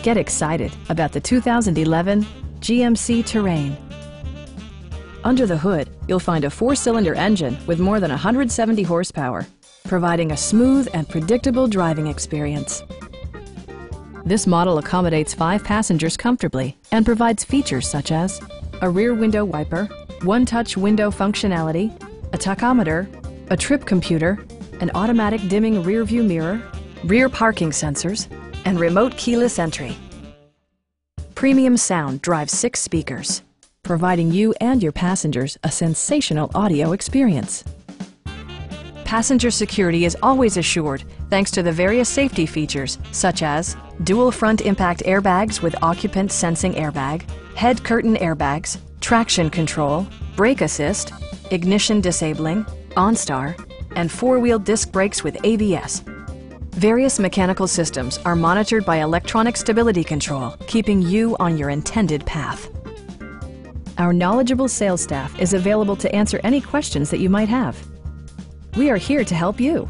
Get excited about the 2011 GMC Terrain. Under the hood, you'll find a 4-cylinder engine with more than 170 horsepower, providing a smooth and predictable driving experience. This model accommodates 5 passengers comfortably and provides features such as a rear window wiper, one-touch window functionality, a tachometer, a trip computer, an automatic dimming rear-view mirror, rear parking sensors, and remote keyless entry. Premium sound drives 6 speakers, providing you and your passengers a sensational audio experience. Passenger security is always assured thanks to the various safety features such as dual front impact airbags with occupant sensing airbag, head curtain airbags, traction control, brake assist, ignition disabling, OnStar, and 4-wheel disc brakes with ABS. Various mechanical systems are monitored by electronic stability control, keeping you on your intended path. Our knowledgeable sales staff is available to answer any questions that you might have. We are here to help you.